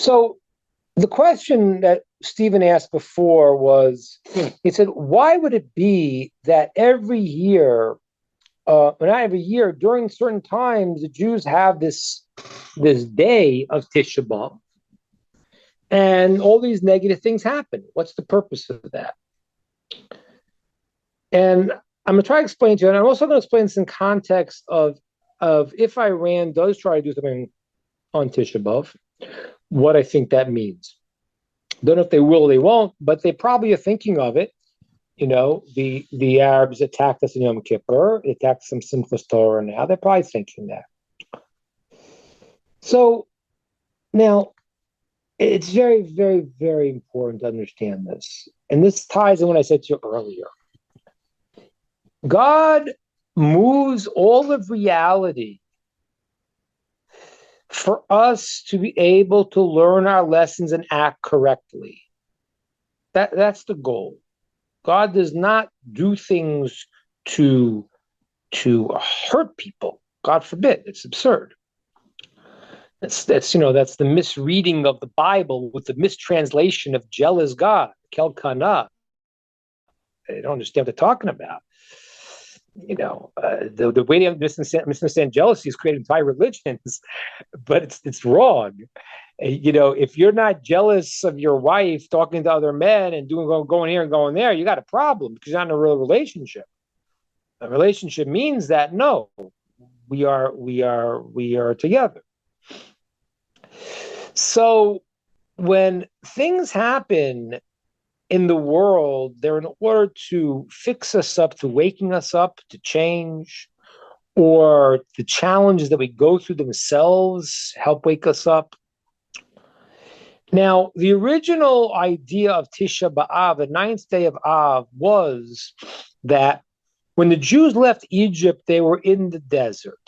So the question that Stephen asked before was, he said, why would it be that every year, not every year, during certain times, the Jews have this day of Tisha B'Av, and all these negative things happen? What's the purpose of that? And I'm going to try to explain to you, and I'm also going to explain this in context of if Iran does try to do something on Tisha B'Av, what I think that means. Don't know if they will or they won't, but they probably are thinking of it. You know, the Arabs attacked us in Yom Kippur, they attacked some Simchas Torah now. They're probably thinking that. So now, it's very, very, very important to understand this. And this ties in what I said to you earlier. God moves all of reality for us to be able to learn our lessons and act correctly. That's the goal. God does not do things to hurt people. God forbid. It's absurd. That's the misreading of the Bible with the mistranslation of jealous God, Kel Kana. They don't understand what they're talking about. The way they misunderstand jealousy is creating entire religions, but it's wrong. If you're not jealous of your wife talking to other men and going here and going there, you got a problem because you're not in a real relationship. A relationship means that no, we are together. So when things happen in the world, they're in order to fix us up, to waking us up, to change, or the challenges that we go through themselves help wake us up. Now, the original idea of Tisha B'Av, the ninth day of Av, was that when the Jews left Egypt, they were in the desert.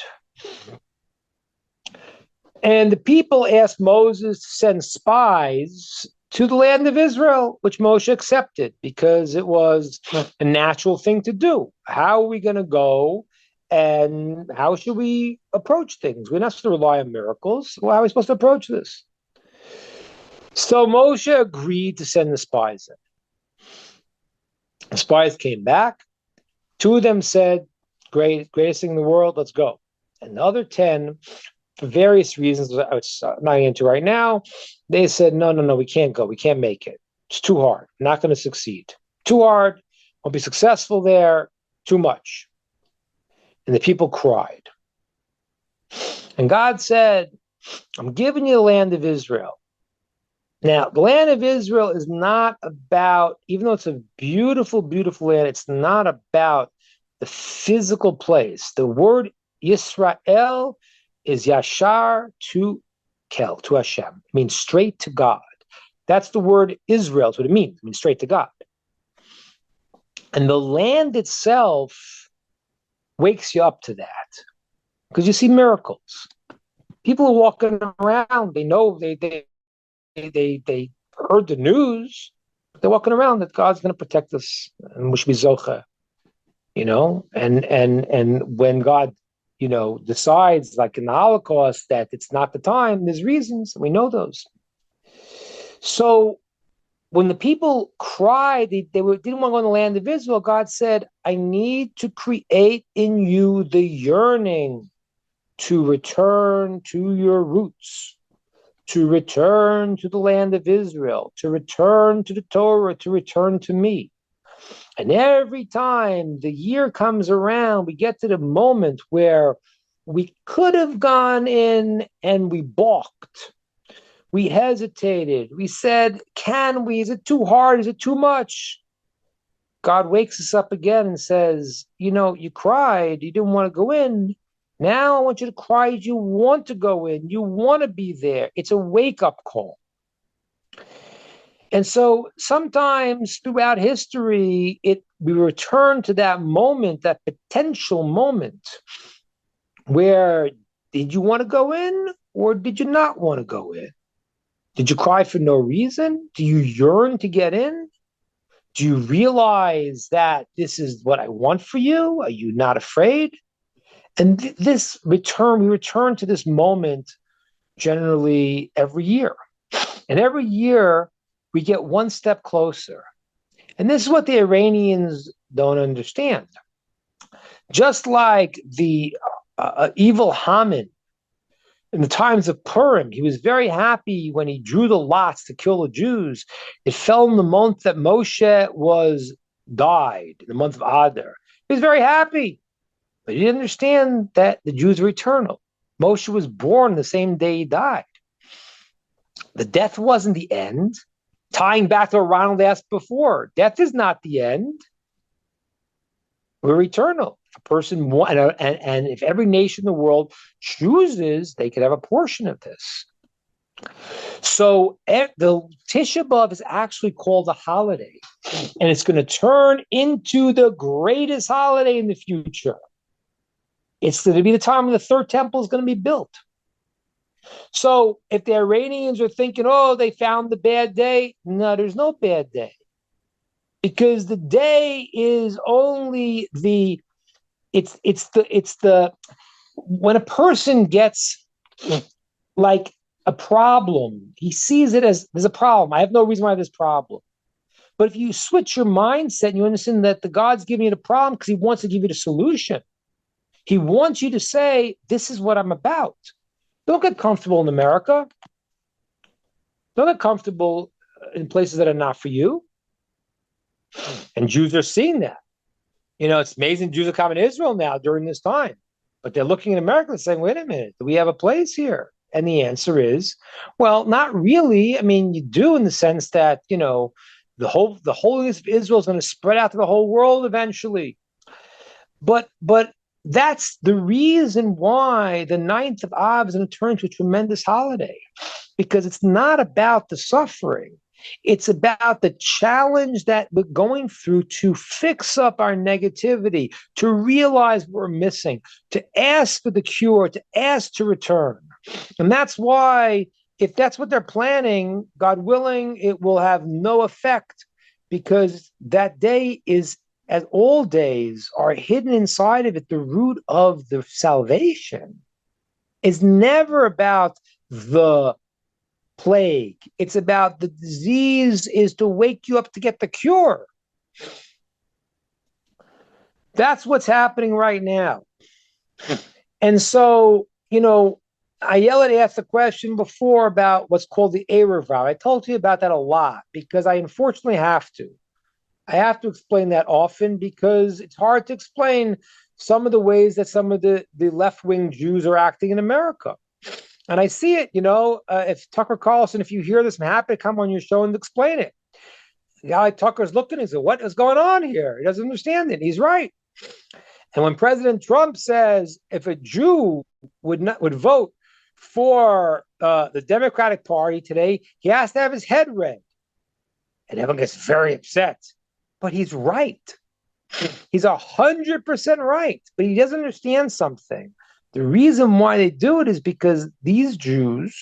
And the people asked Moses to send spies to the land of Israel, which Moshe accepted because it was a natural thing to do. How are we going to go and how should we approach things? We're not supposed to rely on miracles. Well, how are we supposed to approach this? So Moshe agreed to send the spies in. The spies came back. 2 of them said, greatest thing in the world, let's go. And the other 10, for various reasons, which I'm not into right now, they said, no, we can't go. We can't make it. It's too hard. We're not going to succeed. Too hard. Won't be successful there. Too much. And the people cried. And God said, I'm giving you the land of Israel. Now, the land of Israel is not about, even though it's a beautiful, beautiful land, it's not about the physical place. The word Yisrael is Yashar to Kel, to Hashem. It means straight to God. That's the word Israel. That's what it means. It means straight to God. And the land itself wakes you up to that because you see miracles. People are walking around. They know they heard the news. They're walking around that God's going to protect us and we should be zocha. And when God decides, like in the Holocaust, that it's not the time, there's reasons, we know those. So when the people cried, they didn't want to go in the land of Israel, God said, I need to create in you the yearning to return to your roots, to return to the land of Israel, to return to the Torah, to return to me. And every time the year comes around, we get to the moment where we could have gone in and we balked. We hesitated. We said, can we? Is it too hard? Is it too much? God wakes us up again and says, you cried. You didn't want to go in. Now I want you to cry. You want to go in. You want to be there. It's a wake-up call. And so sometimes throughout history, we return to that moment, that potential moment, where did you want to go in or did you not want to go in? Did you cry for no reason? Do you yearn to get in? Do you realize that this is what I want for you? Are you not afraid? And we return to this moment generally every year. And every year we get one step closer. And this is what the Iranians don't understand. Just like the evil Haman in the times of Purim, he was very happy when he drew the lots to kill the Jews. It fell in the month that Moshe died, in the month of Adar. He was very happy, but he didn't understand that the Jews were eternal. Moshe was born the same day he died. The death wasn't the end. Tying back to what Ronald asked before, death is not the end. We're eternal. If a person and if every nation in the world chooses, they could have a portion of this. So the Tisha B'Av is actually called a holiday, and it's going to turn into the greatest holiday in the future. It's going to be the time when the third temple is going to be built. So if the Iranians are thinking, oh, they found the bad day, no, there's no bad day. Because the day is only when a person gets like a problem, he sees it as there's a problem. I have no reason why I have this problem. But if you switch your mindset and you understand that the God's giving you the problem because he wants to give you the solution. He wants you to say, this is what I'm about. Don't get comfortable in America. Don't get comfortable in places that are not for you. And Jews are seeing that. You know, it's amazing Jews are coming to Israel now during this time. But they're looking at America and saying, wait a minute, do we have a place here? And the answer is, well, not really. I mean, you do in the sense that, you know, the holiness of Israel is going to spread out to the whole world eventually. But that's the reason why the 9th of Av is going to turn into a tremendous holiday, because it's not about the suffering. It's about the challenge that we're going through to fix up our negativity, to realize what we're missing, to ask for the cure, to ask to return. And that's why, if that's what they're planning, God willing, it will have no effect, because that day is, as all days are hidden inside of it, the root of the salvation is never about the plague. It's about the disease is to wake you up to get the cure. That's what's happening right now. And so, you know, Ayelet asked the question before about what's called the Erev Rav. I told you about that a lot because I unfortunately have to. I have to explain that often because it's hard to explain some of the ways that some of the left-wing Jews are acting in America. And I see it, you know, if Tucker Carlson, if you hear this, I'm happy to come on your show and explain it. The guy Tucker's looking and says, what is going on here? He doesn't understand it. He's right. And when President Trump says if a Jew would vote for the Democratic Party today, he has to have his head read. And everyone gets very upset. But he's right. He's 100% right. But he doesn't understand something. The reason why they do it is because these Jews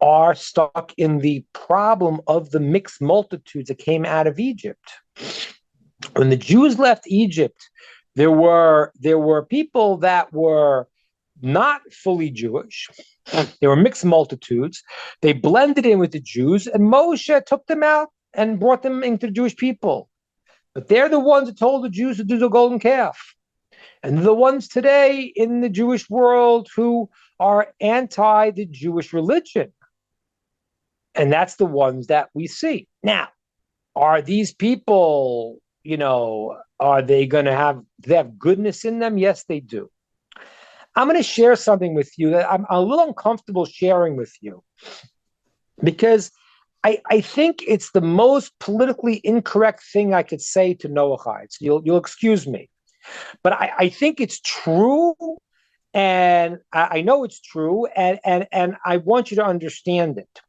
are stuck in the problem of the mixed multitudes that came out of Egypt. When the Jews left Egypt, there were people that were not fully Jewish. They were mixed multitudes. They blended in with the Jews, and Moshe took them out and brought them into the Jewish people. But they're the ones that told the Jews to do the golden calf. And the ones today in the Jewish world who are anti the Jewish religion. And that's the ones that we see. Now, are these people, you know, are they going to have goodness in them? Yes, they do. I'm going to share something with you that I'm a little uncomfortable sharing with you because I think it's the most politically incorrect thing I could say to Noahide. So you'll excuse me. But I think it's true, and I know it's true, and I want you to understand it.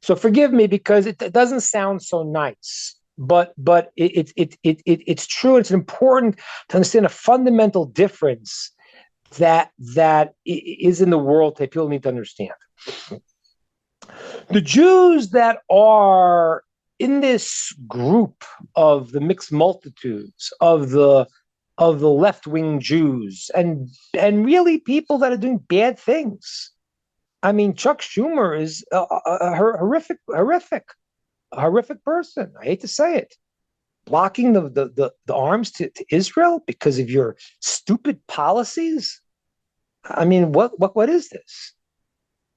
So forgive me because it doesn't sound so nice, but it's true. It's important to understand a fundamental difference that is in the world that people need to understand. The Jews that are in this group of the mixed multitudes of the left-wing Jews and really people that are doing bad things, I mean, Chuck Schumer is a horrific person. I hate to say it. Blocking the arms to Israel because of your stupid policies. I mean, what is this?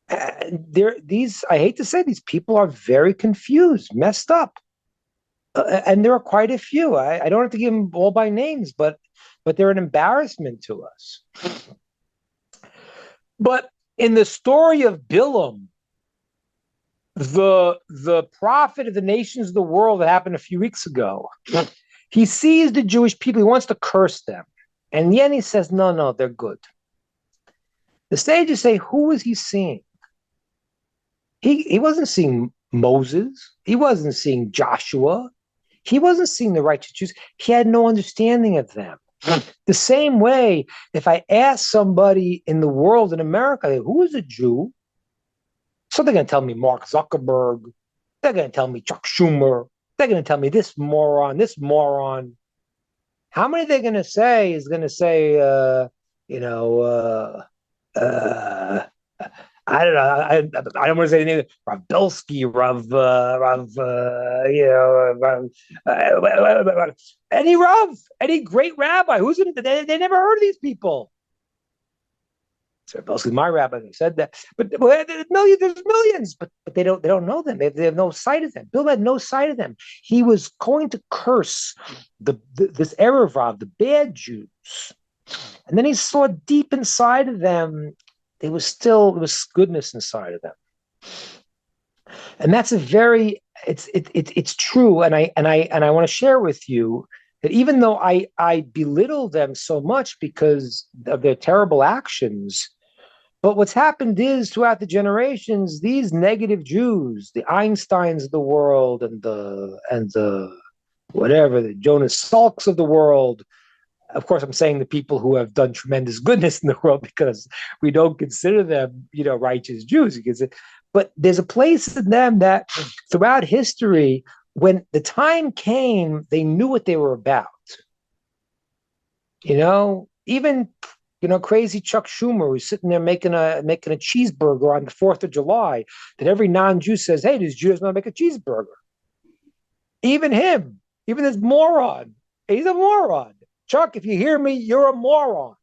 I hate to say, these people are very confused, messed up, and there are quite a few. I don't have to give them all by names, but they're an embarrassment to us. But in the story of Bilam, the prophet of the nations of the world that happened a few weeks ago, he sees the Jewish people, he wants to curse them. And then he says, no, they're good. The sages say, who was he seeing? He wasn't seeing Moses. He wasn't seeing Joshua. He wasn't seeing the righteous Jews. He had no understanding of them. The same way, if I ask somebody in the world, in America, who is a Jew? So they're going to tell me Mark Zuckerberg. They're going to tell me Chuck Schumer. They're going to tell me this moron. How many they're going to say is going to say, I don't know. I don't want to say anything. Rav Belsky, any Rav, any great rabbi. Who's in? They never heard of these people. So Belsky, my rabbi, said that. But there's millions, but they don't know them. They have no sight of them. Bill had no sight of them. He was going to curse this Erev Rav, the bad Jews, and then he saw deep inside of them. There was goodness inside of them, and that's it's true. And I want to share with you that even though I belittle them so much because of their terrible actions, but what's happened is throughout the generations, these negative Jews, the Einsteins of the world, and the whatever, the Jonas Salks of the world. Of course, I'm saying the people who have done tremendous goodness in the world because we don't consider them, righteous Jews. But there's a place in them that throughout history, when the time came, they knew what they were about. Even crazy Chuck Schumer, who's sitting there making a cheeseburger on the 4th of July, that every non-Jew says, "Hey, these Jews want to make a cheeseburger." Even him, even this moron, he's a moron. Chuck, if you hear me, you're a moron.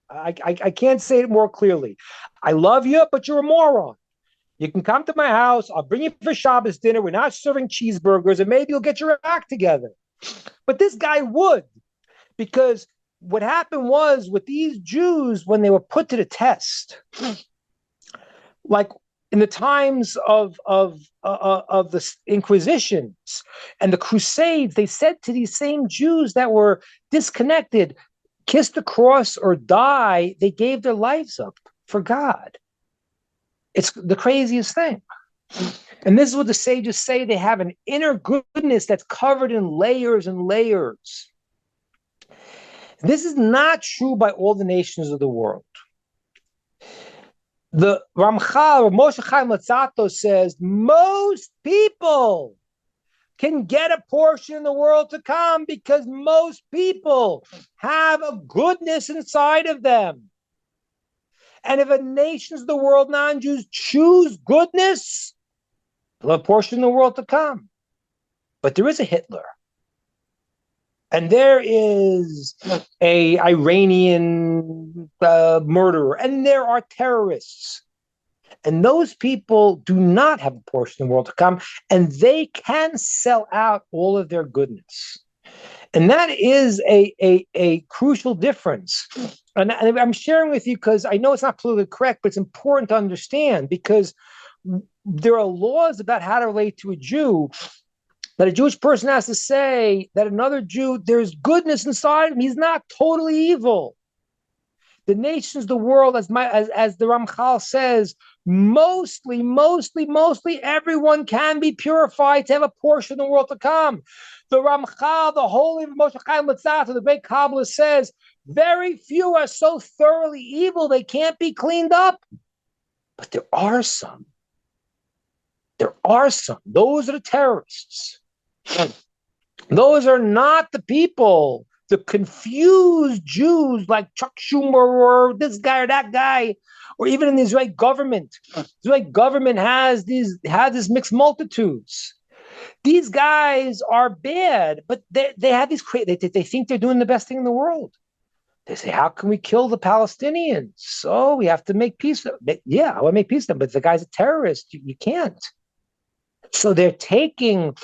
I can't say it more clearly. I love you, but you're a moron. You can come to my house. I'll bring you for Shabbos dinner. We're not serving cheeseburgers, and maybe you'll get your act together. But this guy would, because what happened was with these Jews, when they were put to the test, like in the times of the Inquisitions and the Crusades, they said to these same Jews that were disconnected, kiss the cross or die. They gave their lives up for God. It's the craziest thing. And this is what the sages say. They have an inner goodness that's covered in layers and layers. This is not true by all the nations of the world. The Ramchal, Moshe Chaim Latzato, says most people can get a portion in the world to come because most people have a goodness inside of them. And if a nations of the world, non-Jews, choose goodness, they'll have a portion in the world to come. But there is a Hitler. And there is a Iranian murderer, and there are terrorists. And those people do not have a portion in the world to come, and they can sell out all of their goodness. And that is a crucial difference. And I'm sharing with you because I know it's not politically correct, but it's important to understand because there are laws about how to relate to a Jew that a Jewish person has to say that another Jew, there's goodness inside him. He's not totally evil. The nations of the world, as the Ramchal says, mostly everyone can be purified to have a portion of the world to come. The Ramchal, the holy Moshe Chaim Latzato, the great Kabbalah says, very few are so thoroughly evil they can't be cleaned up. But there are some. There are some. Those are the terrorists. Those are not the people, the confused Jews like Chuck Schumer or this guy or that guy or even in the Israeli government. The Israeli government has these mixed multitudes. These guys are bad, but they have these they think they're doing the best thing in the world. They say, how can we kill the Palestinians? So we have to make peace. Yeah, I want to make peace with them, but if the guy's a terrorist, you can't. So they're taking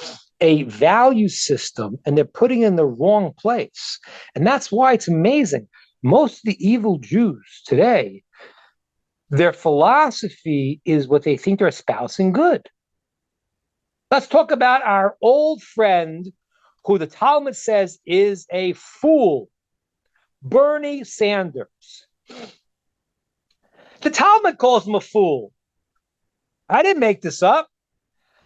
a value system and they're putting it in the wrong place. And that's why it's amazing. Most of the evil Jews today, their philosophy is what they think they're espousing good. Let's talk about our old friend who the Talmud says is a fool, Bernie Sanders. The Talmud calls him a fool. I didn't make this up.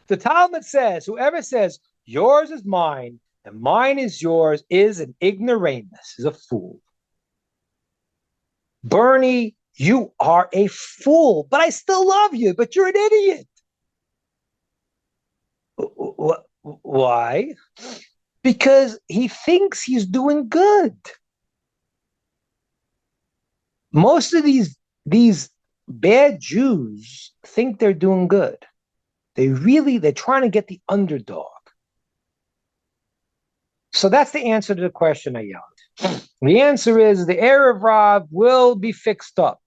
The Talmud says, whoever says, yours is mine and mine is yours is an ignoramus, is a fool. Bernie, you are a fool, but I still love you, but you're an idiot. Why? Because he thinks he's doing good. Most of these bad Jews think they're doing good. They're trying to get the underdog. So that's the answer to the question I yelled. The answer is the Erev Rav will be fixed up.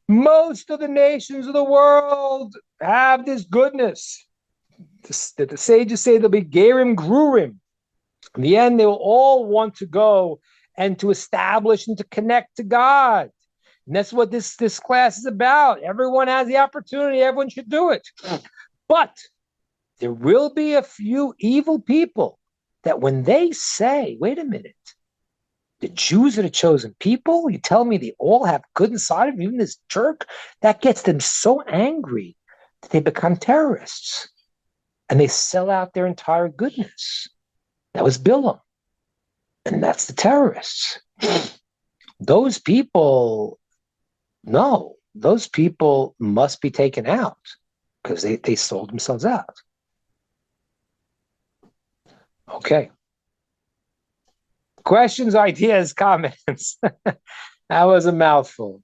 Most of the nations of the world have this goodness. That the sages say they'll be Gerim Grurim. In the end, they will all want to go and to establish and to connect to God. And that's what this class is about. Everyone has the opportunity. Everyone should do it. But there will be a few evil people that when they say, wait a minute, the Jews are the chosen people? You tell me they all have good inside of them, even this jerk? That gets them so angry that they become terrorists. And they sell out their entire goodness. That was Bilam. And that's the terrorists. Those people, no, those people must be taken out because they sold themselves out. Okay. Questions, ideas, comments? That was a mouthful.